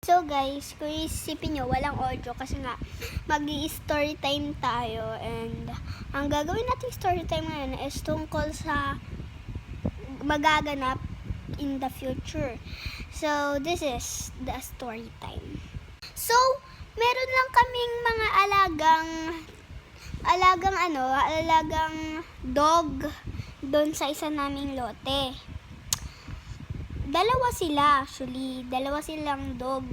So guys, kung isipin nyo, walang audio kasi nga mag-i-story time tayo, and ang gagawin nating story time ngayon is tungkol sa magaganap in the future. So this is the story time. So, meron lang kaming mga alagang dog doon sa isa naming lote. Dalawa silang dog.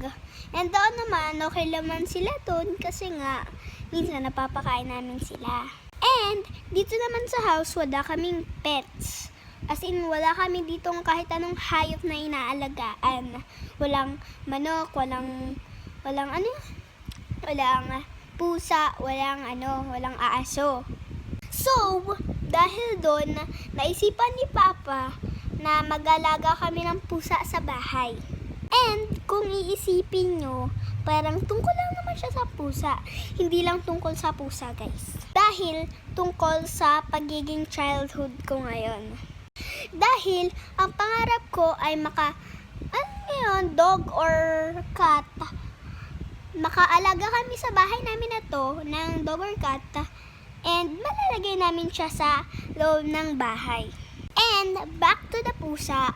And doon naman, okay naman sila doon kasi nga, minsan napapakain namin sila. And, dito naman sa house, wala kaming pets. As in, wala kami ditong kahit anong hayop na inaalagaan. Walang manok, walang pusa, walang aso. So, dahil doon, naisipan ni Papa na mag-alaga kami ng pusa sa bahay. And kung iisipin nyo, parang tungkol lang naman siya sa pusa. Hindi lang tungkol sa pusa, guys. Dahil tungkol sa pagiging childhood ko ngayon. Dahil ang pangarap ko ay dog or cat. Makaalaga kami sa bahay namin na to ng dog or cat. And malalagay namin siya sa loob ng bahay. And back to the pusa,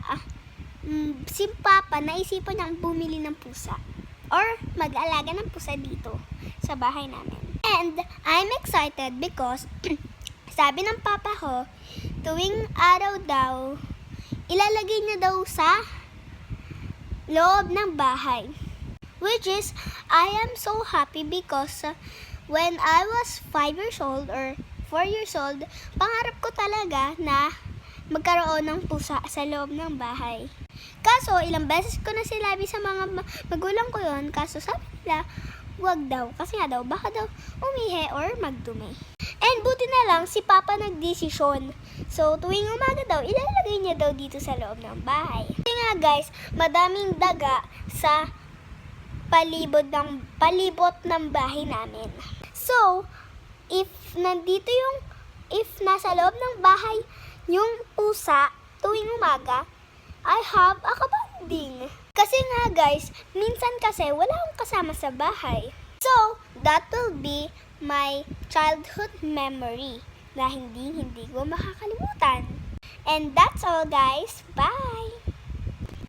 si Papa naisipan niyang bumili ng pusa or mag-alaga ng pusa dito sa bahay namin. And I'm excited because sabi ng Papa ko, tuwing araw daw, ilalagay niya daw sa loob ng bahay. Which is, I am so happy because when I was 5 years old or 4 years old, pangarap ko talaga na magkaroon ng pusa sa loob ng bahay. Kaso, ilang beses ko na sinabi sa mga magulang ko yon, kaso sabi nila, wag daw. Kasi nga daw, baka daw umihi or magdumi. And buti na lang, si Papa nagdesisyon. So, tuwing umaga daw, ilalagay niya daw dito sa loob ng bahay. Kasi nga guys, madaming daga sa palibot ng bahay namin. So, if nasa loob ng bahay yung pusa tuwing umaga, I have a kabanding. Kasi nga guys, minsan kasi wala akong kasama sa bahay. So, that will be my childhood memory na hindi ko makakalimutan. And that's all guys. Bye!